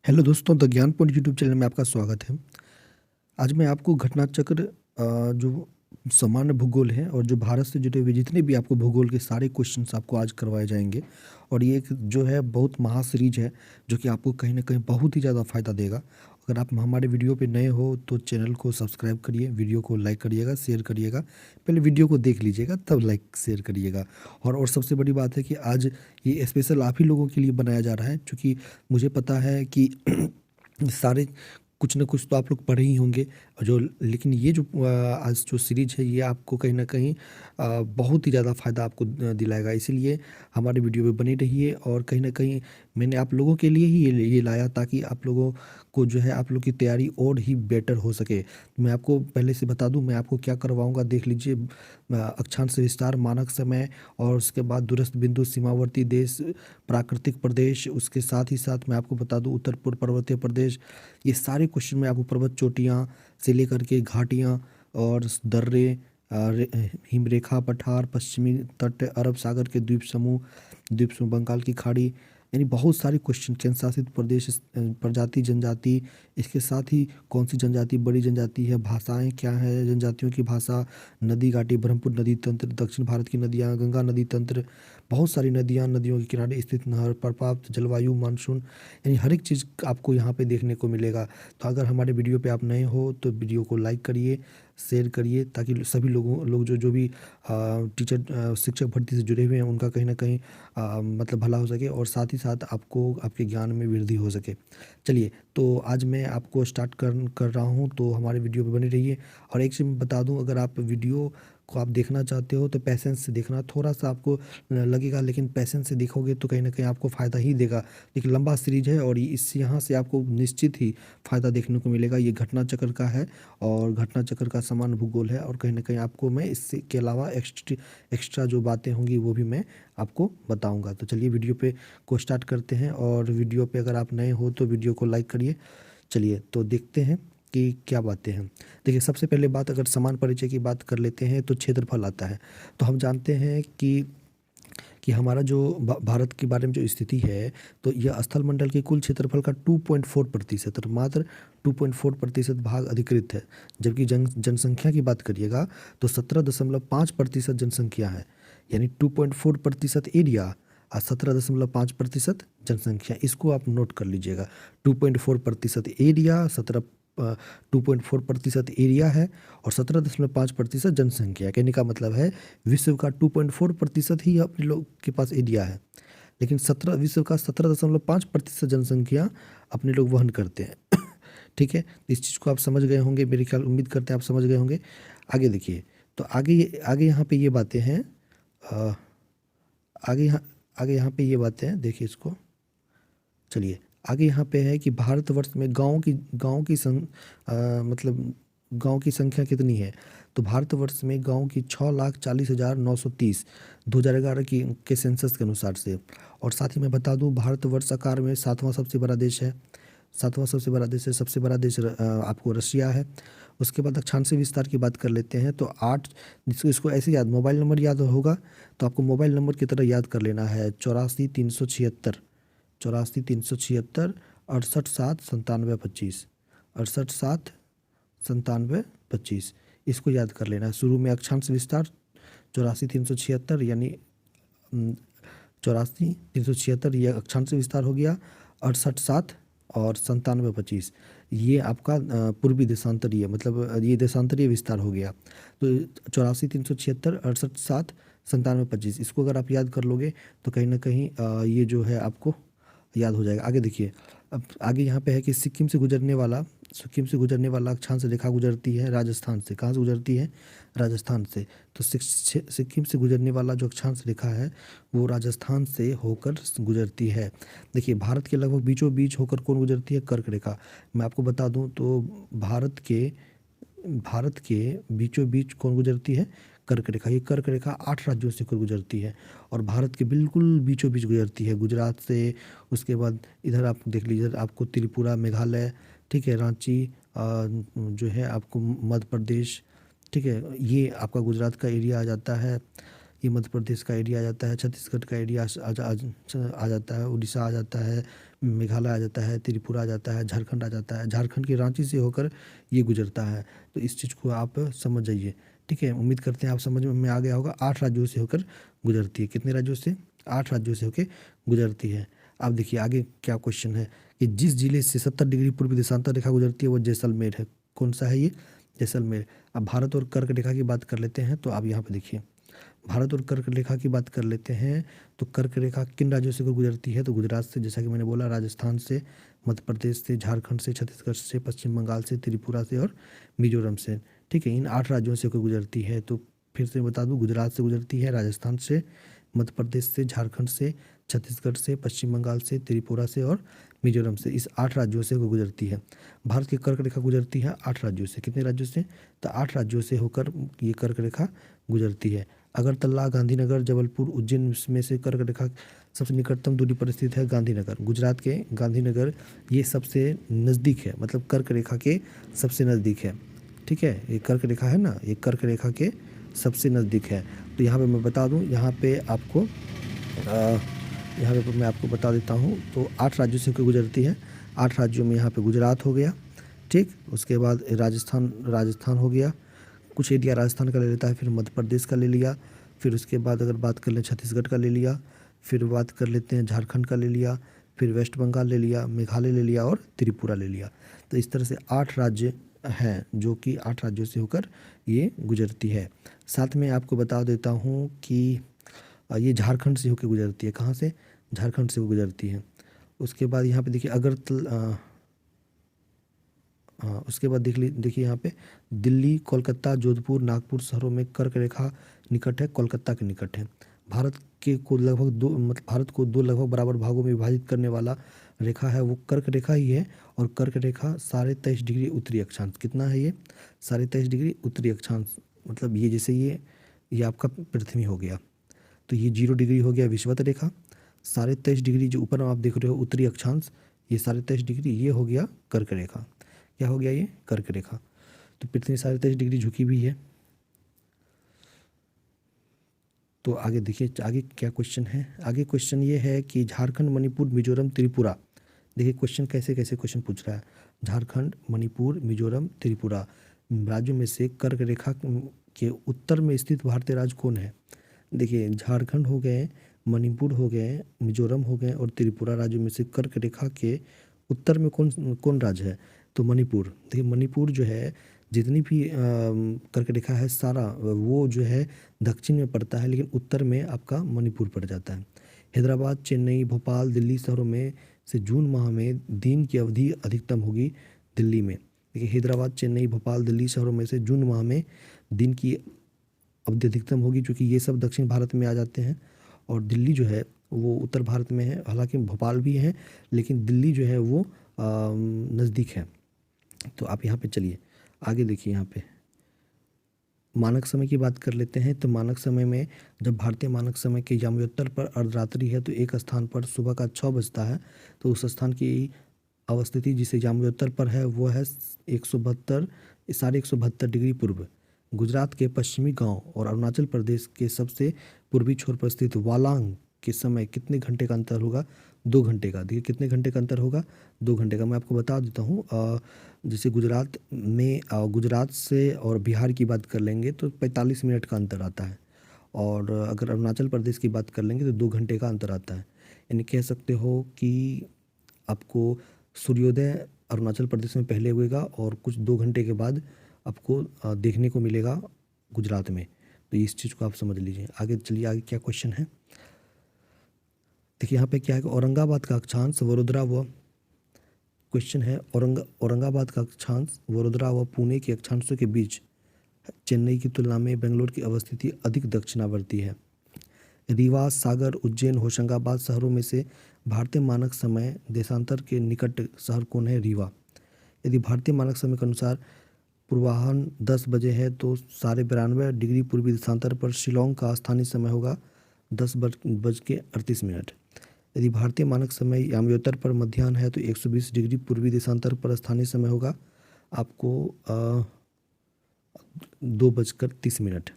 Hello दोस्तों, the ज्ञान point YouTube channel में आपका स्वागत है। आज मैं आपको घटना चक्र जो सामान्य भूगोल है और जो भारत से जुड़े हुए जितने भी आपको भूगोल के सारे क्वेश्चंस आपको आज करवाए जाएंगे। और ये एक जो है बहुत महा सीरीज है जो कि आपको कहीं ना कहीं बहुत ही ज़्यादा फायदा देगा। अगर आप हमारे वीडियो पे नए हो तो चैनल को सब्सक्राइब करिए, वीडियो को लाइक करिएगा, शेयर करिएगा। पहले वीडियो को देख लीजिएगा तब लाइक शेयर करिएगा। और सबसे बड़ी बात है कि आज ये स्पेशल आप ही लोगों के लिए बनाया जा रहा है, क्योंकि मुझे पता है कि सारे कुछ ना कुछ तो आप लोग पढ़े ही होंगे। जो लेकिन ये जो आज जो सीरीज है ये आपको कहीं ना कहीं बहुत ही ज़्यादा फ़ायदा आपको दिलाएगा। इसीलिए हमारे वीडियो पे बने रहिए। और कहीं ना कहीं मैंने आप लोगों के लिए ही ये लाया ताकि आप लोगों को जो है आप लोग की तैयारी और ही बेटर हो सके। मैं आपको पहले से बता दूं मैं आपको क्या करवाऊंगा, देख लीजिए। अक्षांश विस्तार, मानक समय, और उसके बाद दूरस्थ बिंदु, सीमावर्ती देश, प्राकृतिक प्रदेश, उसके साथ ही साथ मैं आपको बता दूं उत्तर पूर्व पर्वतीय प्रदेश। ये सारे क्वेश्चन में आपको पर्वत चोटियाँ से लेकर के घाटियाँ और दर्रे, हिमरेखा, पठार, पश्चिमी तट, अरब सागर के द्वीप समूह, बंगाल की खाड़ी, यानी बहुत सारे क्वेश्चन। केंद्र शासित प्रदेश, प्रजाति, जनजाति, इसके साथ ही कौन सी जनजाति बड़ी जनजाति है, भाषाएं क्या है जनजातियों की भाषा, नदी घाटी, ब्रह्मपुत्र नदी तंत्र, दक्षिण भारत की नदियाँ, गंगा नदी तंत्र, बहुत सारी नदियाँ, नदियों के किनारे स्थित नहर, प्रपात, जलवायु, मानसून, यानी हर एक चीज़ आपको यहाँ पे देखने को मिलेगा। तो अगर हमारे वीडियो पे आप नए हो तो वीडियो को लाइक करिए, शेयर करिए, ताकि सभी लोग जो जो भी शिक्षक भर्ती से जुड़े हुए हैं उनका कहीं ना कहीं मतलब भला हो सके, और साथ ही साथ आपको आपके ज्ञान में वृद्धि हो सके। चलिए, तो आज मैं आपको स्टार्ट कर रहा हूँ, तो हमारे वीडियो पे बने रहिए। और एक चीज़ मैं बता दूँ, अगर आप वीडियो को आप देखना चाहते हो तो पैसेंस से देखना। थोड़ा सा आपको लगेगा, लेकिन पैसेंस से देखोगे तो कहीं ना कहीं आपको फ़ायदा ही देगा। एक लंबा सीरीज है और इस यहाँ से आपको निश्चित ही फ़ायदा देखने को मिलेगा। ये घटना चक्र का है और घटना चक्र का समान भूगोल है, और कहीं ना कहीं आपको मैं इससे के अलावा एक्स्ट्रा जो बातें होंगी वो भी मैं आपको बताऊंगा। तो चलिए वीडियो पे को स्टार्ट करते हैं। और वीडियो पे अगर आप नए हो तो वीडियो को लाइक करिए। चलिए तो देखते हैं कि क्या बातें हैं। देखिए, सबसे पहले बात अगर समान परिचय की बात कर लेते हैं तो क्षेत्रफल आता है। तो हम जानते हैं कि हमारा जो भारत के बारे में जो स्थिति है, तो यह स्थल मंडल के कुल क्षेत्रफल का 2.4% और मात्र 2.4% भाग अधिकृत है। जबकि जनसंख्या की बात करिएगा तो 17.5% जनसंख्या है, यानी 2.4% एरिया और 17.5% जनसंख्या। इसको आप नोट कर लीजिएगा। 2.4% एरिया, 2.4% एरिया है और 17.5% जनसंख्या। कहने का मतलब है विश्व का 2.4% ही अपने लोग के पास एरिया है, लेकिन विश्व का 17.5% जनसंख्या अपने लोग वहन करते हैं। ठीक है, इस चीज़ को आप समझ गए होंगे, मेरे ख्याल उम्मीद करते हैं आप समझ गए होंगे। आगे देखिए, तो आगे आगे यहाँ पे ये बातें हैं। अ, आगे यहाँ आगे यहाँ पे ये बातें हैं, देखिए इसको। चलिए, आगे यहाँ पे है कि भारतवर्ष में मतलब गांव की संख्या कितनी है। तो भारतवर्ष में गांव की 6,40,930 2011 की के सेंसस के अनुसार से। और साथ ही मैं बता दूं, भारतवर्ष आकार में सातवां सबसे बड़ा देश है। सातवां सबसे बड़ा देश है, सबसे बड़ा देश आपको रशिया है। उसके बाद अक्षांशीय विस्तार की बात कर लेते हैं। तो आठ, इसको ऐसे याद, मोबाइल नंबर याद होगा तो आपको मोबाइल नंबर की तरह याद कर लेना है। 84 376 68 7 97 25, 68 7 97 25, इसको याद कर लेना है। शुरू में अक्षांश विस्तार 84 376, यानी 84 376 ये अक्षांश विस्तार हो गया। 68 7 और 97 25 ये आपका पूर्वी देशांतरीय, मतलब ये देशांतरीय विस्तार हो गया। तो 84 376, 68 7 97 25, इसको अगर आप याद कर लोगे तो कहीं ना कहीं ये जो है आपको याद हो जाएगा। आगे देखिए, अब आगे यहाँ पे है कि सिक्किम से गुजरने वाला अक्षांश रेखा गुजरती है राजस्थान से। कहाँ से गुजरती है? राजस्थान से। तो सिक्किम से गुजरने वाला जो अक्षांश रेखा है वो राजस्थान से होकर गुजरती है। देखिए, भारत के लगभग बीचों बीच होकर कौन गुजरती है? कर्क रेखा। मैं आपको बता दूं तो भारत के बीचों बीच कौन गुजरती है? कर्क रेखा। ये कर्क रेखा 8 राज्यों से होकर गुजरती है और भारत के बिल्कुल बीचों बीच गुजरती है, गुजरात से। उसके बाद इधर आप देख लीजिए, इधर आपको त्रिपुरा, मेघालय, ठीक है, रांची, जो है आपको मध्य प्रदेश, ठीक है, ये आपका गुजरात का एरिया आ जाता है। ये मध्य प्रदेश का एरिया आ जाता है, छत्तीसगढ़ का एरिया आ जाता है, उड़ीसा आ जाता है, मेघालय आ जाता है, त्रिपुरा आ जाता है, झारखंड आ जाता है, झारखंड की रांची से होकर ये गुजरता है। तो इस चीज़ को आप समझ जाइए, ठीक है। उम्मीद करते हैं आप समझ में आ गया होगा। 8 राज्यों से होकर गुजरती है। कितने राज्यों से? 8 राज्यों से होकर गुजरती है। अब देखिए आगे क्या क्वेश्चन है कि जिस जिले से 70 डिग्री पूर्वी देशांतर रेखा गुजरती है वो जैसलमेर है। कौन सा है ये? जैसलमेर। अब भारत और कर्क रेखा की बात कर लेते हैं। तो आप यहाँ पे देखिए, भारत और कर्क रेखा की बात कर लेते हैं। तो कर्क रेखा किन राज्यों से गुजरती है? तो गुजरात से, जैसा कि मैंने बोला, राजस्थान से, मध्य प्रदेश से, झारखंड से, छत्तीसगढ़ से, पश्चिम बंगाल से, त्रिपुरा से और मिजोरम से, ठीक है। इन 8 राज्यों से होकर गुजरती है। तो फिर से बता दूं, गुजरात से गुजरती है, राजस्थान से, मध्य प्रदेश से, झारखंड से, छत्तीसगढ़ से, पश्चिम बंगाल से, त्रिपुरा से और मिजोरम से। इस 8 राज्यों से वो गुजरती है। भारत की कर्क रेखा गुजरती है 8 राज्यों से। कितने राज्यों से? तो 8 राज्यों से होकर ये कर्क रेखा गुजरती है। अगरतला, गांधीनगर, जबलपुर, उज्जैन में से कर्क रेखा सबसे निकटतम दूरी पर स्थित है गांधीनगर। गुजरात के गांधीनगर ये सबसे नज़दीक है, मतलब कर्क रेखा के सबसे नज़दीक है, ठीक है। ये कर्क रेखा है ना, ये कर्क रेखा के सबसे नज़दीक है। तो यहाँ पे मैं बता दूँ, यहाँ पे आपको यहाँ पे मैं आपको बता देता हूँ। तो 8 राज्यों से होकर गुजरती है। 8 राज्यों में यहाँ पे गुजरात हो गया, ठीक। उसके बाद राजस्थान हो गया, कुछ एरिया राजस्थान का ले लेता है, फिर मध्य प्रदेश का ले लिया, फिर उसके बाद अगर बात कर लें छत्तीसगढ़ का ले लिया, फिर बात कर लेते हैं झारखंड का ले लिया, फिर वेस्ट बंगाल ले लिया, मेघालय ले लिया और त्रिपुरा ले लिया। तो इस तरह से 8 राज्य हैं जो कि 8 राज्यों से होकर ये गुजरती है। साथ में आपको बता देता हूँ कि ये झारखंड से होकर गुजरती है। कहाँ से? झारखंड से वो गुजरती है। उसके बाद यहाँ पे देखिए हाँ, उसके बाद देखिए यहाँ पे दिल्ली, कोलकाता, जोधपुर, नागपुर शहरों में कर्क रेखा निकट है, कोलकाता के निकट है। भारत के को लगभग दो मतलब भारत को 2 लगभग बराबर भागों में विभाजित करने वाला रेखा है वो कर्क रेखा ही है। और कर्क रेखा 23.5 डिग्री उत्तरी अक्षांश, कितना है ये? 23.5 डिग्री उत्तरी अक्षांश। मतलब ये जैसे ये आपका पृथ्वी हो गया, तो ये 0 डिग्री हो गया विषुवत रेखा। 23.5 डिग्री जो ऊपर आप देख रहे हो उत्तरी अक्षांश, ये 23.5 डिग्री ये हो गया कर्क रेखा। क्या हो गया? ये कर्क रेखा। तो पृथ्वी 23.5 डिग्री झुकी हुई है। तो आगे देखिए, आगे क्या क्वेश्चन है? आगे क्वेश्चन ये है कि झारखंड, मणिपुर, मिजोरम, त्रिपुरा। देखिए क्वेश्चन कैसे कैसे क्वेश्चन पूछ रहा है। झारखंड, मणिपुर, मिजोरम, त्रिपुरा राज्यों में से कर्क रेखा के उत्तर में स्थित भारतीय राज्य कौन है? देखिए झारखंड हो गए, मणिपुर हो गए, मिजोरम हो गए और त्रिपुरा राज्यों में से कर्क रेखा के उत्तर में कौन कौन राज्य है? तो मणिपुर। देखिए मणिपुर जो है, जितनी भी कर्क रेखा है सारा वो जो है दक्षिण में पड़ता है, लेकिन उत्तर में आपका मणिपुर पड़ जाता है। हैदराबाद, चेन्नई, भोपाल, दिल्ली शहरों में से जून माह में दिन की अवधि अधिकतम होगी दिल्ली में। देखिए हैदराबाद, चेन्नई, भोपाल, दिल्ली शहरों में से जून माह में दिन की अवधि अधिकतम होगी, क्योंकि ये सब दक्षिण भारत में आ जाते हैं और दिल्ली जो है वो उत्तर भारत में है। हालांकि भोपाल भी है, लेकिन दिल्ली जो है वो नज़दीक है। तो आप यहाँ पे चलिए आगे देखिए, यहाँ पे मानक समय की बात कर लेते हैं। तो मानक समय में जब भारतीय मानक समय के यामोत्तर पर अर्धरात्रि है तो एक स्थान पर सुबह का 6 बजता है, तो उस स्थान की अवस्थिति जिसे यामोत्तर पर है वो है 172 डिग्री पूर्व। गुजरात के पश्चिमी गांव और अरुणाचल प्रदेश के सबसे पूर्वी छोर पर स्थित वालांग के समय कितने घंटे का अंतर होगा? 2 घंटे का। देखिए कितने घंटे का अंतर होगा? 2 घंटे का। मैं आपको बता देता हूँ। जैसे गुजरात में गुजरात से और बिहार की बात कर लेंगे तो 45 मिनट का अंतर आता है, और अगर अरुणाचल प्रदेश की बात कर लेंगे तो 2 घंटे का अंतर आता है। यानी कह सकते हो कि आपको सूर्योदय अरुणाचल प्रदेश में पहले होएगा और कुछ 2 घंटे के बाद आपको देखने को मिलेगा गुजरात में। तो इस चीज़ को आप समझ लीजिए। आगे चलिए, आगे क्या क्वेश्चन है? देखिए यहाँ पे क्या है कि औरंगाबाद का अक्षांश वडोदरा व क्वेश्चन है औरंगाबाद का अक्षांश वडोदरा व पुणे के अक्षांशों के बीच चेन्नई की तुलना में बेंगलोर की अवस्थिति अधिक दक्षिणावर्ती है। रीवा, सागर, उज्जैन, होशंगाबाद शहरों में से भारतीय मानक समय देशांतर के निकट शहर कौन है? रीवा। यदि भारतीय मानक समय के अनुसार पूर्वाह्न 10 बजे है तो 92.5 डिग्री पूर्वी देशांतर पर शिलोंग का स्थानीय समय होगा 10:38। यदि भारतीय मानक समय यामयोत्तर पर मध्याह्न है तो 120 डिग्री पूर्वी देशांतर पर स्थानीय समय होगा आपको 2:30।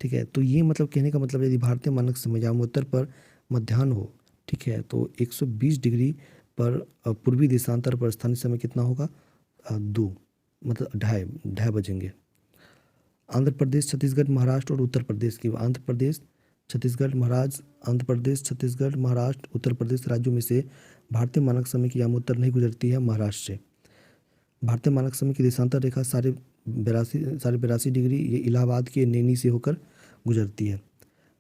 ठीक है। तो ये मतलब कहने का मतलब यदि भारतीय मानक समय यामोत्तर पर मध्याह्न हो, ठीक है, तो 120 डिग्री पर पूर्वी देशांतर पर स्थानीय समय कितना होगा? 2, मतलब ढाई ढाई बजेंगे। आंध्र प्रदेश, छत्तीसगढ़, महाराष्ट्र और उत्तर प्रदेश की, आंध्र प्रदेश, छत्तीसगढ़, महाराष्ट्र, आंध्र प्रदेश, छत्तीसगढ़, महाराष्ट्र, उत्तर प्रदेश राज्यों में से भारतीय मानक समय की यामोत्तर नहीं गुजरती है महाराष्ट्र से। भारतीय मानक समय की देशांतर रेखा साढ़े 82 डिग्री ये इलाहाबाद के नैनी से होकर गुजरती है।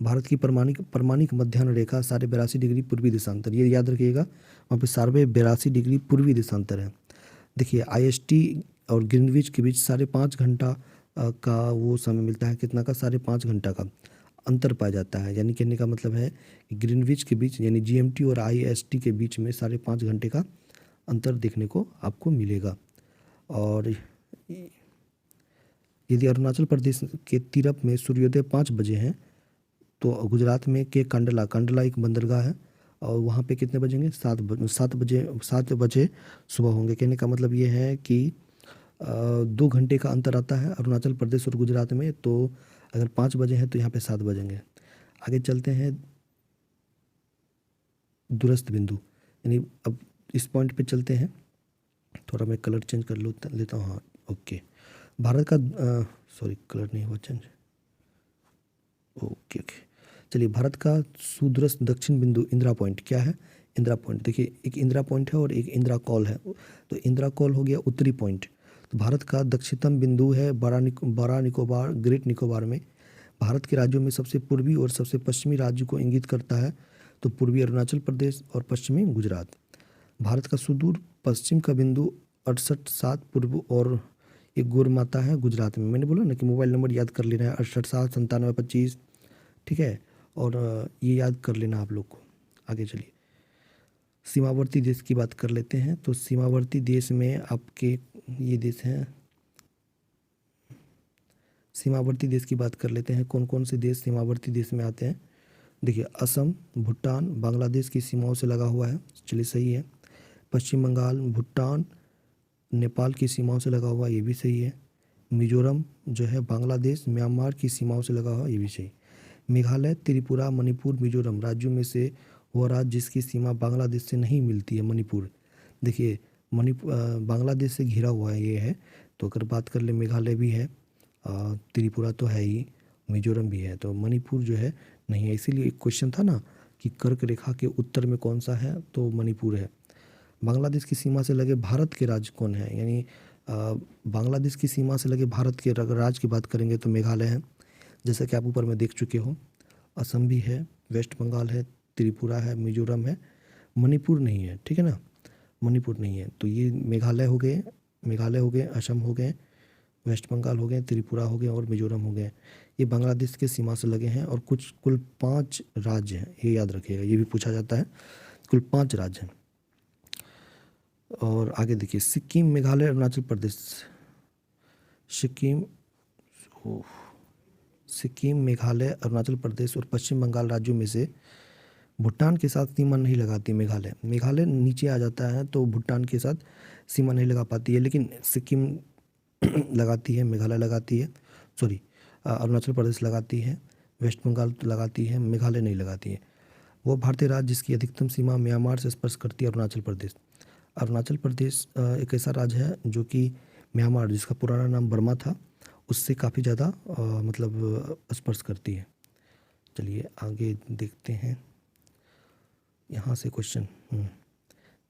भारत की प्रमाणिक मध्याह्न रेखा 82.5 डिग्री पूर्वी देशांतर, ये याद रखिएगा, वहाँ पे 82.5 डिग्री पूर्वी देशांतर है। देखिए IST और ग्रीनविच के बीच 5.5 घंटा का वो समय मिलता है, कितना का? 5.5 घंटा का अंतर पाया जाता है। यानी कहने का मतलब है कि ग्रीनविच के बीच यानी GMT और IST के बीच में 5.5 घंटे का अंतर देखने को आपको मिलेगा। और यदि अरुणाचल प्रदेश के तीरप में सूर्योदय 5 बजे हैं तो गुजरात में के कंडला एक बंदरगाह है और वहाँ पे कितने बजेंगे? 7 बजे सुबह होंगे। कहने का मतलब ये है कि 2 घंटे का अंतर आता है अरुणाचल प्रदेश और गुजरात में। तो अगर 5 बजे हैं तो यहाँ पे 7 बजेंगे। आगे चलते हैं दूरस्थ बिंदु, यानी अब इस पॉइंट पे चलते हैं। थोड़ा मैं कलर चेंज कर लेता हूँ। हाँ, ओके। भारत का सॉरी, कलर नहीं हुआ चेंज। ओके। चलिए, भारत का सुदूरस्थ दक्षिण बिंदु इंदिरा पॉइंट क्या है? इंदिरा पॉइंट, देखिए एक इंदिरा पॉइंट है और एक इंदिरा कॉल है। तो इंदिरा कॉल हो गया उत्तरी पॉइंट। तो भारत का दक्षिणतम बिंदु है बड़ा निकोबार, ग्रेट निकोबार में। भारत के राज्यों में सबसे पूर्वी और सबसे पश्चिमी राज्य को इंगित करता है। तो पूर्वी अरुणाचल प्रदेश और पश्चिमी गुजरात। भारत का सुदूर पश्चिम का बिंदु 68.7 पूर्व और एक गौरमाता है गुजरात में। मैंने बोला ना कि मोबाइल नंबर याद कर लेना है, 68.7 97 25, ठीक है। और ये याद कर लेना आप लोग को। आगे चलिए, सीमावर्ती देश की बात कर लेते हैं। तो सीमावर्ती देश में आपके ये देश हैं, सीमावर्ती देश की बात कर लेते हैं। कौन कौन से देश सीमावर्ती देश में आते हैं? देखिए, असम, भूटान, बांग्लादेश की सीमाओं से लगा हुआ है, चलिए सही है। पश्चिम बंगाल, भूटान, नेपाल की सीमाओं से लगा हुआ, ये भी सही है। मिजोरम जो है बांग्लादेश, म्यांमार की सीमाओं से लगा हुआ, ये भी सही। मेघालय, त्रिपुरा, मणिपुर, मिजोरम राज्यों में से वह राज्य जिसकी सीमा बांग्लादेश से नहीं मिलती है, मणिपुर। देखिए, बांग्लादेश से घिरा हुआ है ये है। तो अगर बात कर ले, मेघालय भी है, त्रिपुरा तो है ही, मिजोरम भी है, तो मणिपुर जो है नहीं है। इसीलिए एक क्वेश्चन था ना कि कर्क रेखा के उत्तर में कौन सा है, तो मणिपुर है। बांग्लादेश की सीमा से लगे भारत के राज्य कौन है? यानी बांग्लादेश की सीमा से लगे भारत के अगर राज्य की बात करेंगे तो मेघालय है, जैसा कि आप ऊपर में देख चुके हो। असम भी है, वेस्ट बंगाल है, त्रिपुरा है, मिजोरम है, मणिपुर नहीं है, ठीक है ना, मणिपुर नहीं है। तो ये मेघालय हो गए, असम हो गए, वेस्ट बंगाल हो गए, त्रिपुरा हो गए और मिजोरम हो गए। ये बांग्लादेश के सीमा से लगे हैं और कुल 5 राज्य हैं, ये याद रखिएगा, ये भी पूछा जाता है। कुल 5 राज्य हैं। और आगे देखिए, सिक्किम, मेघालय, अरुणाचल प्रदेश। सिक्किम, मेघालय, अरुणाचल प्रदेश और पश्चिम बंगाल राज्यों में से भूटान के साथ सीमा नहीं लगाती मेघालय नीचे आ जाता है तो भूटान के साथ सीमा नहीं लगा पाती है, लेकिन सिक्किम लगाती है, मेघालय लगाती है, सॉरी अरुणाचल प्रदेश लगाती है, वेस्ट बंगाल लगाती है, मेघालय नहीं लगाती है। वो भारतीय राज्य जिसकी अधिकतम सीमा म्यांमार से स्पर्श करती है अरुणाचल प्रदेश। अरुणाचल प्रदेश एक ऐसा राज्य है जो कि म्यांमार, जिसका पुराना नाम बर्मा था, उससे काफ़ी ज़्यादा मतलब स्पर्श करती है। चलिए आगे देखते हैं यहाँ से क्वेश्चन।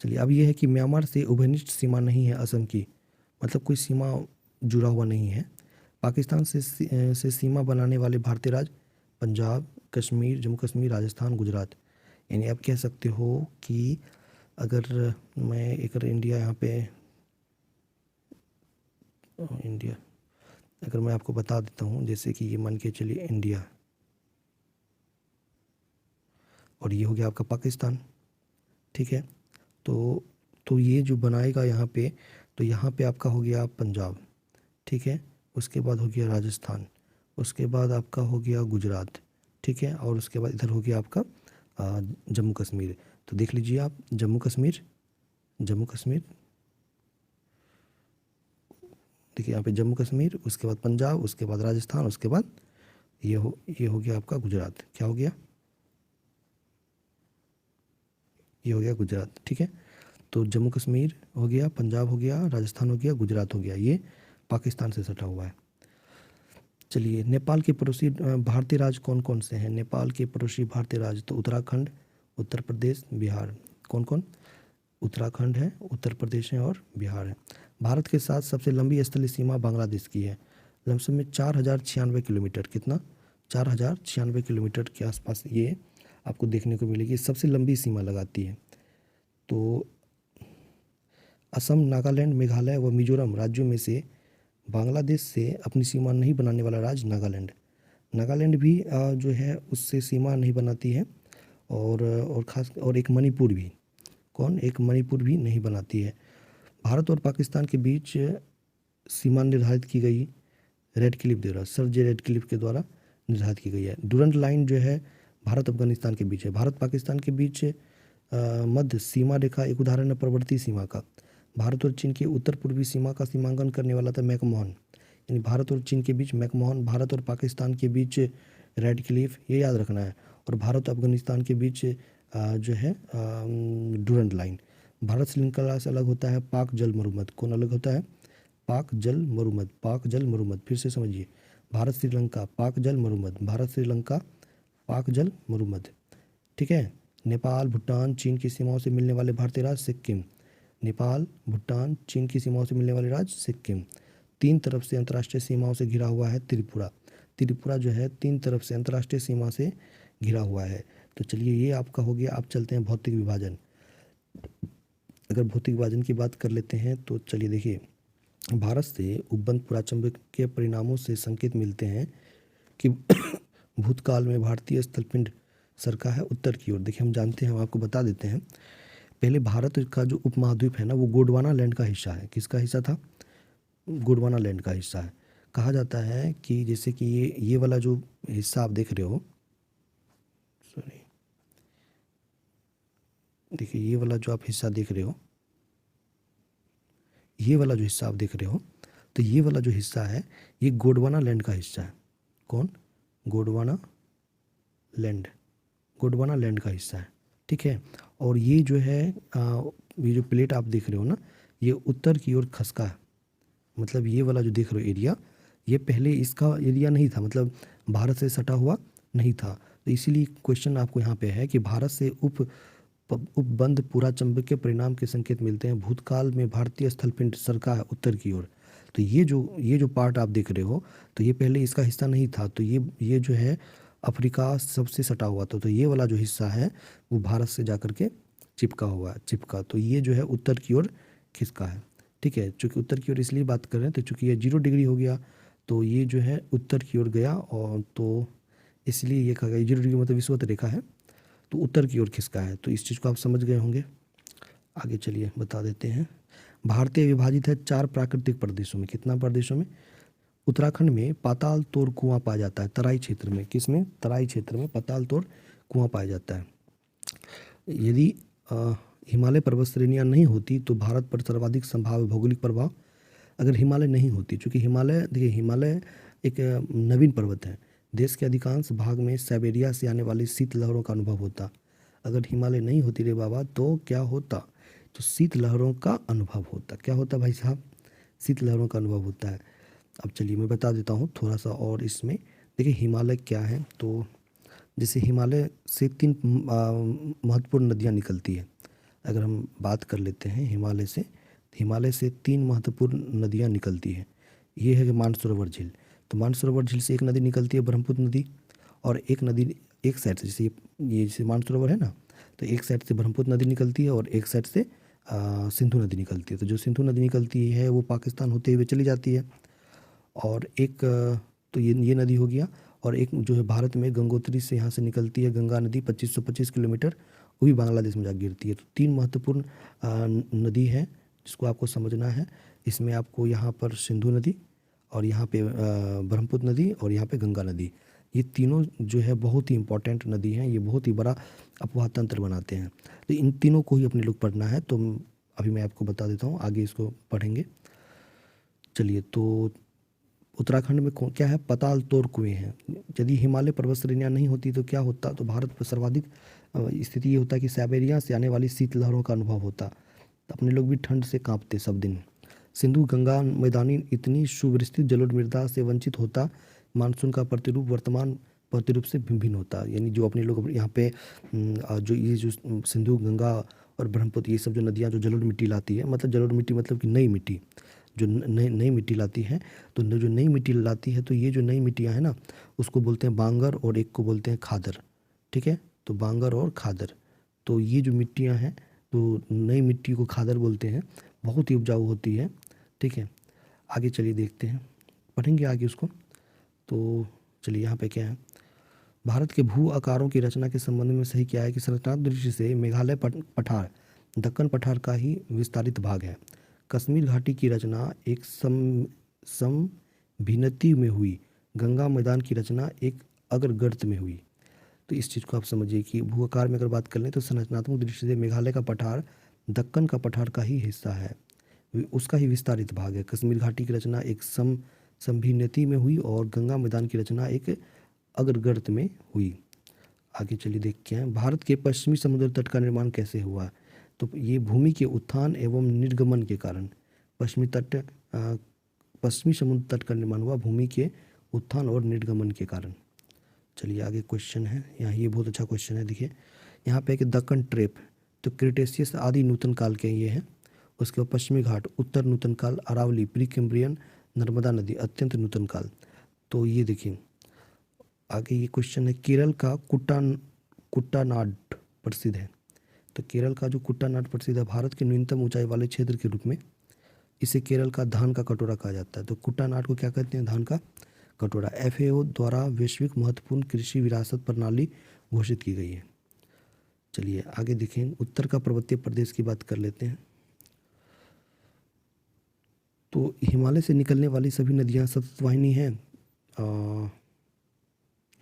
चलिए, अब ये है कि म्यांमार से उभयनिष्ठ सीमा नहीं है असम की, मतलब कोई सीमा जुड़ा हुआ नहीं है। पाकिस्तान से सीमा बनाने वाले भारतीय राज्य पंजाब, कश्मीर, जम्मू कश्मीर, राजस्थान, गुजरात। यानी आप कह सकते हो कि अगर इंडिया यहाँ पे इंडिया अगर मैं आपको बता देता हूँ, जैसे कि ये मान के चलिए इंडिया, और ये हो गया आपका पाकिस्तान, ठीक है। तो ये जो बनाएगा यहाँ पे, तो यहाँ पे आपका हो गया पंजाब, ठीक है, उसके बाद हो गया राजस्थान, उसके बाद आपका हो गया गुजरात, ठीक है, और उसके बाद इधर हो गया आपका जम्मू कश्मीर। तो देख लीजिए आप, जम्मू कश्मीर, देखिए यहाँ पे जम्मू कश्मीर, उसके बाद पंजाब, उसके बाद राजस्थान, उसके बाद ये हो गया आपका गुजरात। क्या हो गया? ये हो गया गुजरात, ठीक है। तो जम्मू कश्मीर हो गया, पंजाब हो गया, राजस्थान हो गया, गुजरात हो गया, ये पाकिस्तान से सटा हुआ है। चलिए, नेपाल के पड़ोसी भारतीय राज्य कौन कौन से हैं? नेपाल के पड़ोसी भारतीय राज्य तो उत्तराखंड, उत्तर प्रदेश, बिहार। कौन कौन? उत्तराखंड है, उत्तर प्रदेश है और बिहार है। भारत के साथ सबसे लंबी स्थलीय सीमा बांग्लादेश की है, लमसम में 4096 किलोमीटर। कितना? 4096 किलोमीटर के आसपास ये आपको देखने को मिलेगी, सबसे लंबी सीमा लगाती है। तो असम, नागालैंड, मेघालय व मिजोरम राज्यों में से बांग्लादेश से अपनी सीमा नहीं बनाने वाला राज्य नागालैंड। नागालैंड भी जो है उससे सीमा नहीं बनाती है, और खास और एक मणिपुर भी। कौन? एक मणिपुर भी नहीं बनाती है। भारत और पाकिस्तान के बीच सीमा निर्धारित की गई रेड क्लिफ द्वारा, सर जे रेड क्लिफ के द्वारा निर्धारित की गई है। डूरंट लाइन जो है भारत अफगानिस्तान के बीच है। भारत पाकिस्तान के बीच मध्य सीमा रेखा एक उदाहरण है प्रवर्ती सीमा का। भारत और चीन की उत्तर पूर्वी सीमा का सीमांकन करने वाला था मैकमोहन, यानी भारत और चीन के बीच मैकमोहन। भारत और पाकिस्तान के बीच रेड क्लिफ, ये याद रखना है। और भारत और अफगानिस्तान के बीच जो है डूरंट लाइन। भारत श्रृंखला से अलग होता है पाक जल मरुमध्य। कौन अलग होता है? पाक जल मरुमध्य, पाक जल मरुमध्य। फिर से समझिए, भारत श्रीलंका पाक जल मरुमध्य, भारत श्रीलंका पाक जल मरुमध्य। ठीक है। नेपाल, भूटान, चीन की सीमाओं से मिलने वाले भारतीय राज्य सिक्किम। नेपाल, भूटान, चीन की सीमाओं से मिलने वाले राज्य सिक्किम। तीन तरफ से अंतर्राष्ट्रीय सीमाओं से घिरा हुआ है त्रिपुरा। त्रिपुरा जो है तीन तरफ से अंतर्राष्ट्रीय सीमा से घिरा हुआ है। तो चलिए, ये आपका हो गया। आप चलते हैं भौतिक विभाजन। अगर भौतिक विभाजन की बात कर लेते हैं तो चलिए देखिए, भारत से उपबंध पुराचंबकीय परिणामों से संकेत मिलते हैं कि भूतकाल में भारतीय स्थलपिंड सरका है उत्तर की ओर। देखिए, हम जानते हैं, हम आपको बता देते हैं। पहले भारत का जो उपमहाद्वीप है ना, वो गोंडवाना लैंड का हिस्सा है। किसका हिस्सा था? गोंडवाना लैंड का हिस्सा है। कहा जाता है कि जैसे कि ये वाला जो हिस्सा आप देख रहे हो, सॉरी, देखिए ये वाला जो आप हिस्सा देख रहे हो, ये वाला जो हिस्सा आप देख रहे हो, तो ये वाला जो हिस्सा है ये गोंडवाना लैंड का हिस्सा है। कौन? गोंडवाना लैंड, गोंडवाना लैंड का हिस्सा है। ठीक है। और ये जो है ये जो प्लेट आप देख रहे हो ना, ये उत्तर की ओर खसका है। मतलब ये वाला जो देख रहे हो एरिया, ये पहले इसका एरिया नहीं था, मतलब भारत से सटा हुआ नहीं था। तो इसीलिए क्वेश्चन आपको यहाँ पे है कि भारत से उपबंध पूरा चंबकीय परिणाम के संकेत मिलते हैं। भूतकाल में भारतीय स्थलपिंड सरका है उत्तर की ओर। तो ये जो पार्ट आप देख रहे हो, तो ये पहले इसका हिस्सा नहीं था। तो ये जो है अफ्रीका सबसे सटा हुआ था। तो ये वाला जो हिस्सा है वो भारत से जाकर के चिपका हुआ है, चिपका। तो ये जो है उत्तर की ओर खिसका है। ठीक है। चूँकि उत्तर की ओर इसलिए बात कर रहे हैं तो चूँकि ये 0 डिग्री हो गया, तो ये जो है उत्तर की ओर गया, और तो इसलिए ये कहा गया 0 डिग्री मतलब विषुवत रेखा है, तो उत्तर की ओर खिसका है। तो इस चीज़ को आप समझ गए होंगे। आगे चलिए बता देते हैं। भारतीय विभाजित है 4 प्राकृतिक प्रदेशों में। कितना प्रदेशों में? उत्तराखंड में पाताल तोड़ कुआं पाया जाता है, तराई क्षेत्र में। किसमें? तराई क्षेत्र में पाताल तोड़ कुआं पाया जाता है। यदि हिमालय पर्वत श्रेणियाँ नहीं होती तो भारत पर सर्वाधिक संभाव्य भौगोलिक प्रभाव, अगर हिमालय नहीं होती, चूँकि हिमालय, देखिए हिमालय एक नवीन पर्वत है। देश के अधिकांश भाग में साइबेरिया से आने वाली शीत लहरों का अनुभव होता। अगर हिमालय नहीं होती रे बाबा, तो क्या होता? तो शीत लहरों का अनुभव होता। क्या होता भाई साहब? शीत लहरों का अनुभव होता है। अब चलिए मैं बता देता हूँ थोड़ा सा और इसमें। देखिए हिमालय क्या है, तो जैसे हिमालय से 3 महत्वपूर्ण नदियाँ निकलती है। अगर हम बात कर लेते हैं हिमालय से, हिमालय से 3 महत्वपूर्ण नदियाँ निकलती हैं। ये है कि मानसरोवर झील। तो मानसरोवर झील से एक नदी निकलती है ब्रह्मपुत्र नदी, और एक नदी एक साइड से, जैसे ये जैसे मानसरोवर है ना, तो एक साइड से ब्रह्मपुत्र नदी निकलती है और एक साइड से सिंधु नदी निकलती है। तो जो सिंधु नदी निकलती है वो पाकिस्तान होते हुए चली जाती है। और एक तो ये नदी हो गया, और एक जो है भारत में गंगोत्री से यहाँ से निकलती है गंगा नदी 2525 किलोमीटर, वो भी बांग्लादेश में जा गिरती है। तो 3 महत्वपूर्ण नदी है जिसको आपको समझना है। इसमें आपको यहाँ पर सिंधु नदी, और यहाँ पे ब्रह्मपुत्र नदी, और यहाँ पे गंगा नदी, ये तीनों जो है बहुत ही इंपॉर्टेंट नदी हैं। ये बहुत ही बड़ा अपवाह तंत्र बनाते हैं। तो इन तीनों को ही अपने लोग पढ़ना है। तो अभी मैं आपको बता देता हूँ, आगे इसको पढ़ेंगे। चलिए, तो उत्तराखंड में क्या है? पाताल तोड़ कुएँ हैं। यदि हिमालय पर्वत श्रेणियाँ नहीं होती तो क्या होता? तो भारत पर सर्वाधिक स्थिति ये होता है कि साइबेरिया से आने वाली शीत लहरों का अनुभव होता। तो अपने लोग भी ठंड से कांपते सब दिन। सिंधु गंगा मैदानी इतनी सुविस्तृत जलोढ़ मृदा से वंचित होता, मानसून का प्रतिरूप वर्तमान प्रतिरूप से भिन्न भिन्न होता। यानी जो अपने लोग यहाँ पे जो ये जो सिंधु गंगा और ब्रह्मपुत्र ये सब जो नदियाँ जो जलोढ़ मिट्टी लाती है, मतलब जलोढ़ मिट्टी मतलब कि नई मिट्टी, जो नई नई मिट्टी लाती है, तो जो नई मिट्टी लाती है तो ये जो नई मिट्टियाँ हैं ना, उसको बोलते हैं बांगर और एक को बोलते हैं खादर। ठीक है, तो बांगर और खादर, तो ये जो मिट्टियाँ हैं तो नई मिट्टी को खादर बोलते हैं, बहुत ही उपजाऊ होती है। ठीक है, आगे चलिए देखते हैं, पढ़ेंगे आगे उसको। तो चलिए यहाँ पे क्या है, भारत के भू आकारों की रचना के संबंध में सही क्या है कि संरचनात्मक दृष्टि से मेघालय पठार दक्कन पठार का ही विस्तारित भाग है। कश्मीर घाटी की रचना एक समभिन्नति में हुई, गंगा मैदान की रचना एक अग्रगर्त में हुई। तो इस चीज़ को आप समझिए कि भू आकार में अगर बात कर लें तो संरचनात्मक दृष्टि से मेघालय का पठार दक्कन का पठार का ही हिस्सा है, उसका ही विस्तारित भाग है। कश्मीर घाटी की रचना एक समभिन्नति में हुई और गंगा मैदान की रचना एक अग्रगर्त में हुई। आगे चलिए देखते हैं, भारत के पश्चिमी समुद्र तट का निर्माण कैसे हुआ। तो ये भूमि के उत्थान एवं निर्गमन के कारण पश्चिमी समुद्र तट का निर्माण हुआ, भूमि के उत्थान और निर्गमन के कारण। चलिए आगे क्वेश्चन है, यहाँ ये बहुत अच्छा क्वेश्चन है, देखिए यहाँ पे एक दक्कन ट्रेप, तो क्रिटेशियस आदि नूतन काल के ये हैं। उसके बाद पश्चिमी घाट उत्तर नूतन काल, अरावली प्री कैम्ब्रियन, नर्मदा नदी अत्यंत नूतन काल। तो ये देखिए आगे ये क्वेश्चन है, केरल का कुट्टानाड प्रसिद्ध है। तो केरल का जो कुट्टानाड प्रसिद्ध है, भारत के न्यूनतम ऊंचाई वाले क्षेत्र के रूप में इसे केरल का धान का कटोरा कहा जाता है। तो कुट्टानाड को क्या कहते हैं, धान का कटोरा। FAO द्वारा वैश्विक महत्वपूर्ण कृषि विरासत प्रणाली घोषित की गई है। चलिए आगे देखें, उत्तर का पर्वतीय प्रदेश की बात कर लेते हैं। तो हिमालय से निकलने वाली सभी नदियाँ सतत वाहिनी हैं।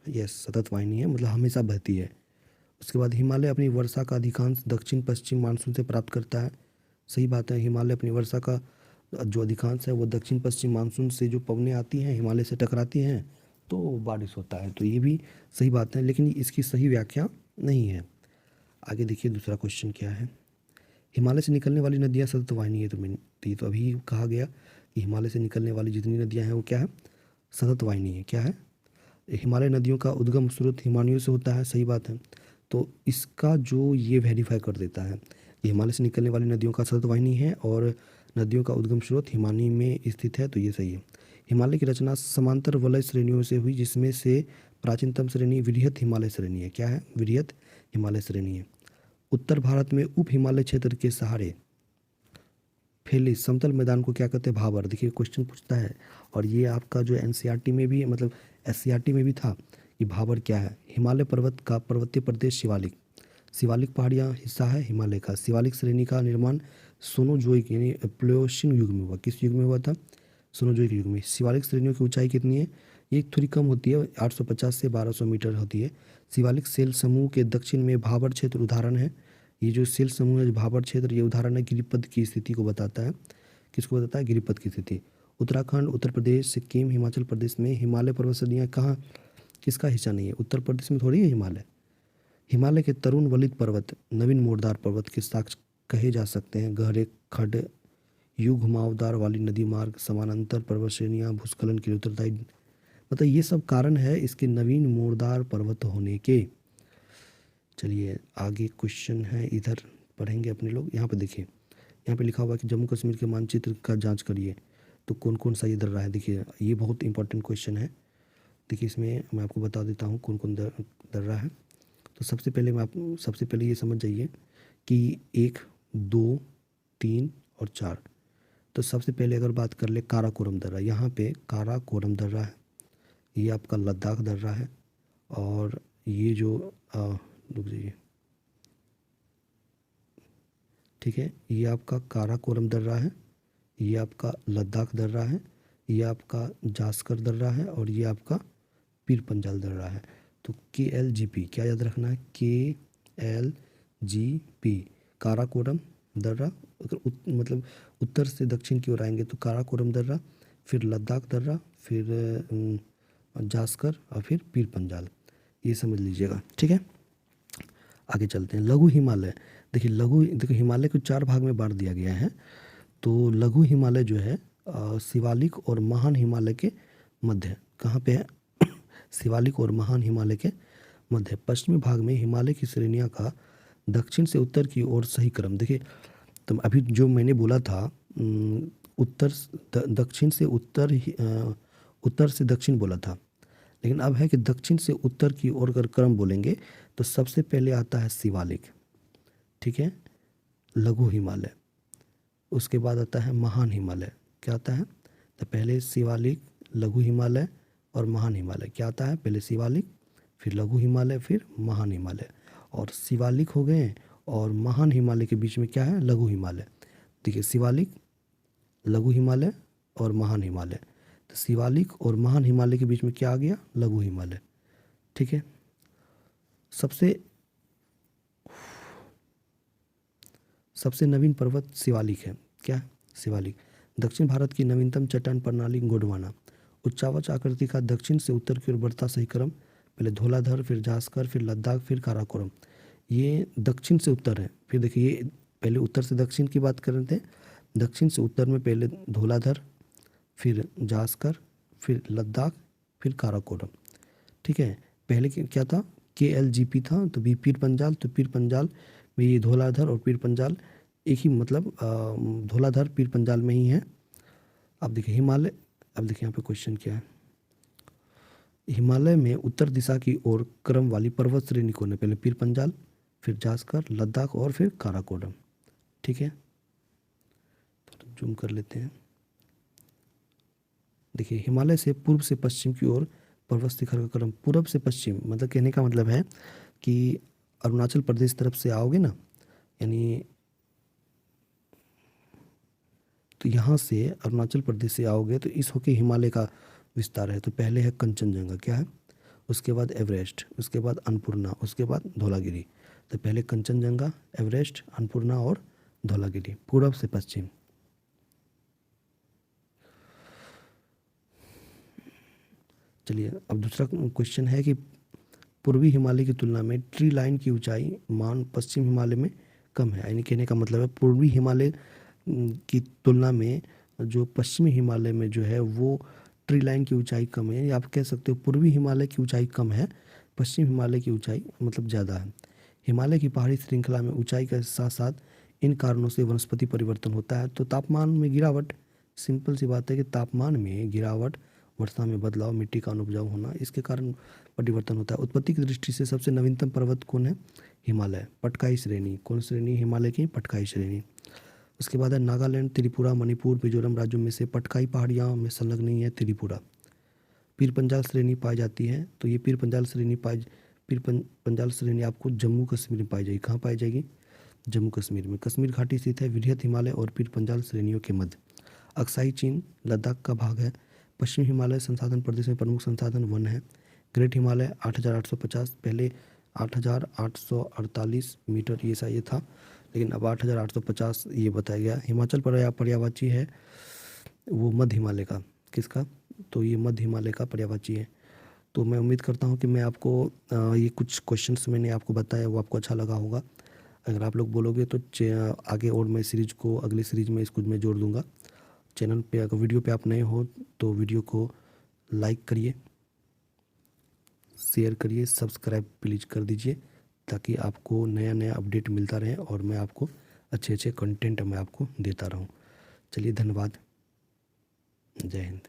यस, सतत वाहिनी है, मतलब हमेशा बहती है। उसके बाद हिमालय अपनी वर्षा का अधिकांश दक्षिण पश्चिम मानसून से प्राप्त करता है। सही बात है, हिमालय अपनी वर्षा का जो अधिकांश है वो दक्षिण पश्चिम मानसून से जो पवनें आती हैं हिमालय से टकराती हैं तो बारिश होता है। तो ये भी सही बात है, लेकिन इसकी सही व्याख्या नहीं है। आगे देखिए दूसरा क्वेश्चन क्या है, हिमालय से निकलने वाली नदियाँ सतत वाहिनी है। तो अभी कहा गया कि हिमालय से निकलने वाली जितनी नदियाँ हैं वो क्या है, सतत वाहिनी है। क्या है, हिमालय नदियों का उद्गम स्रोत हिमानियों से होता है। सही बात है, तो इसका जो ये वेरीफाई कर देता है कि हिमालय से निकलने वाली नदियों का सतत वाहिनी है और नदियों का उद्गम स्रोत हिमानी में स्थित है, तो ये सही है। हिमालय की रचना समांतर वलय श्रेणियों से हुई, जिसमें से प्राचीनतम श्रेणी वृहत हिमालय श्रेणी है। क्या है, वृहत हिमालय श्रेणी है। उत्तर भारत में उप हिमालय क्षेत्र के सहारे फैले समतल मैदान को क्या कहते हैं, भाबर। देखिए क्वेश्चन पूछता है, और ये आपका जो NCERT में भी मतलब SCERT में भी था कि भाबर क्या है। हिमालय पर्वत का पर्वतीय प्रदेश शिवालिक पहाड़ियाँ हिस्सा है हिमालय का। शिवालिक श्रेणी का निर्माण सोनोजोइक यानी प्लेओसिन युग में हुआ। किस युग में हुआ था, सोनोजोइक युग में। शिवालिक श्रेणियों की ऊंचाई कितनी है, ये थोड़ी कम होती है, 850 से 1200 मीटर होती है। शिवालिक सेल समूह के दक्षिण में भाबर क्षेत्र उदाहरण है। ये जो सेल समूह है भाबर क्षेत्र, ये उदाहरण है, गिरिपथ की स्थिति को बताता है। किसको बताता है, गिरिपथ की स्थिति। उत्तराखंड, उत्तर प्रदेश, सिक्किम, हिमाचल प्रदेश में हिमालय पर्वत श्रेणियाँ कहाँ किसका हिस्सा नहीं है, उत्तर प्रदेश में थोड़ी है हिमालय। हिमालय के तरुण वलित पर्वत नवीन मोड़दार पर्वत के साक्ष्य कहे जा सकते हैं। गहरे खड, यू घुमावदार वाली नदी मार्ग, समानांतर पर्वत श्रेणियाँ, भूस्खलन के लिए उत्तरदायी, मतलब ये सब कारण है इसके नवीन मोड़दार पर्वत होने के। चलिए आगे क्वेश्चन है, इधर पढ़ेंगे अपने लोग। यहाँ पे देखिए, यहाँ पे लिखा हुआ है कि जम्मू कश्मीर के मानचित्र का जांच करिए, तो कौन कौन सा ये दर्रा है। देखिए ये बहुत इंपॉर्टेंट क्वेश्चन है। देखिए इसमें मैं आपको बता देता हूँ कौन कौन दर्रा है। तो सबसे पहले ये समझ जाइए कि 1, 2, 3 और 4। तो सबसे पहले अगर बात कर ले काराकोरम दर्रा, यहाँ पे काराकोरम दर्रा है, ये आपका लद्दाख दर्रा है। और ये जो रुक जाइए, ठीक है, ये आपका काराकोरम दर्रा है, ये आपका लद्दाख दर्रा है, ये आपका जास्कर दर्रा है और ये आपका पीर पंजाल दर्रा है। तो KLGP क्या याद रखना है, KLGP काराकोरम दर्रा। अगर मतलब उत्तर से दक्षिण की ओर आएंगे तो काराकोरम दर्रा, फिर लद्दाख दर्रा, फिर जास्कर और फिर पीर पंजाल, ये समझ लीजिएगा। ठीक है, आगे चलते हैं। लघु हिमालय देखिए देखिए हिमालय को 4 भाग में बाँट दिया गया है। तो लघु हिमालय जो है शिवालिक और महान हिमालय के मध्य कहाँ पे है? शिवालिक और महान हिमालय के मध्य पश्चिमी भाग में हिमालय की श्रेणियाँ का दक्षिण से उत्तर की ओर सही क्रम। देखिए तो अभी जो मैंने बोला था दक्षिण से उत्तर उत्तर से दक्षिण बोला था, लेकिन अब है कि दक्षिण से उत्तर की ओर अगर क्रम बोलेंगे तो सबसे पहले आता है शिवालिक, ठीक है, लघु हिमालय, उसके बाद आता है महान हिमालय। क्या आता है? तो पहले शिवालिक, लघु हिमालय और महान हिमालय। क्या आता है? पहले शिवालिक, फिर लघु हिमालय, फिर महान हिमालय। और शिवालिक हो गए और महान हिमालय के बीच में क्या है? लघु हिमालय। देखिए शिवालिक, लघु हिमालय और महान हिमालय। तो शिवालिक और महान हिमालय के बीच में क्या आ गया? लघु हिमालय, ठीक है। सबसे नवीन पर्वत शिवालिक है। क्या है? शिवालिक। दक्षिण भारत की नवीनतम चट्टान प्रणाली गोंडवाना। उच्चावच आकृति का दक्षिण से उत्तर की ओर बढ़ता सही क्रम, पहले धौलाधर, फिर जास्कर, फिर लद्दाख, फिर काराकोरम। ये दक्षिण से उत्तर है। फिर देखिए ये पहले उत्तर से दक्षिण की बात कर रहे थे, दक्षिण से उत्तर में पहले धौलाधर, फिर जास्कर, फिर लद्दाख, फिर काराकोरम, ठीक है। पहले क्या था? KLGP था, तो भी पीर पंजाल। तो पीर पंजाल में ये धौलाधर और पीर पंजाल एक ही मतलब धौलाधर पीर पंजाल में ही है। अब देखिए हिमालय, अब देखिए यहाँ पे क्वेश्चन क्या है। हिमालय में उत्तर दिशा की ओर क्रम वाली पर्वत श्रेणी कौन है? पहले पीर पंजाल, फिर जास्कर, लद्दाख और फिर काराकोरम, ठीक है। तो जूम कर लेते हैं। देखिए हिमालय से पूर्व से पश्चिम की ओर पर्वत शिखर का क्रम, पूर्व से पश्चिम मतलब कहने का मतलब है कि अरुणाचल प्रदेश तरफ से आओगे ना, यानी तो यहाँ से अरुणाचल प्रदेश से आओगे तो इस होके हिमालय का विस्तार है। तो पहले है कंचनजंगा, क्या है, उसके बाद एवरेस्ट, उसके बाद अन्नपूर्णा, उसके बाद धौलागिरी। तो पहले कंचनजंगा, एवरेस्ट, अन्नपूर्णा और धौलागिरी, पूर्व से पश्चिम। चलिए अब दूसरा क्वेश्चन है कि पूर्वी हिमालय की तुलना में ट्री लाइन की ऊंचाई मान पश्चिम हिमालय में कम है। यानी कहने का मतलब है पूर्वी हिमालय की तुलना में जो पश्चिमी हिमालय में जो है वो ट्री लाइन की ऊंचाई कम है। या आप कह सकते हो पूर्वी हिमालय की ऊंचाई कम है, पश्चिम हिमालय की ऊंचाई मतलब ज़्यादा है। हिमालय की पहाड़ी श्रृंखला में ऊंचाई के साथ साथ इन कारणों से वनस्पति परिवर्तन होता है। तो तापमान में गिरावट, सिंपल सी बात है कि तापमान में गिरावट, वर्षा में बदलाव, मिट्टी का अनुपजाऊ होना, इसके कारण परिवर्तन होता है। उत्पत्ति की दृष्टि से सबसे नवीनतम पर्वत कौन है? हिमालय, पटकाई श्रेणी। कौन श्रेणी? हिमालय की पटकाई श्रेणी। उसके बाद है नागालैंड, त्रिपुरा, मणिपुर, मिजोरम राज्यों में से पटकाई पहाड़ियाँ में संलग्न नहीं है त्रिपुरा। पीर पंजाल श्रेणी पाई जाती है, तो ये पीर पंजाल श्रेणी आपको जम्मू कश्मीर में पाई जाएगी। कहाँ पाई जाएगी? जम्मू कश्मीर में। कश्मीर घाटी स्थित है वृहत हिमालय और पीर पंजाल श्रेणियों के मध्य। अक्साई चीन, लद्दाख का भाग है। पश्चिम हिमालय संसाधन प्रदेश में प्रमुख संसाधन वन है। ग्रेट हिमालय 8,850, पहले 8,848 मीटर ये था, लेकिन अब 8,850 ये बताया गया। हिमाचल पर्यायवाची है वो मध्य हिमालय का। किसका? तो ये मध्य हिमालय का पर्यायवाची है। तो मैं उम्मीद करता हूँ कि मैं आपको ये कुछ क्वेश्चंस मैंने आपको बताया वो आपको अच्छा लगा होगा। अगर आप लोग बोलोगे तो आगे और मैं सीरीज को अगली सीरीज में इसको मैं जोड़ दूँगा। चैनल पे अगर वीडियो पे आप नए हो तो वीडियो को लाइक करिए, शेयर करिए, सब्सक्राइब प्लीज़ कर दीजिए ताकि आपको नया नया अपडेट मिलता रहे और मैं आपको अच्छे अच्छे कंटेंट मैं आपको देता रहूं। चलिए धन्यवाद, जय हिंद।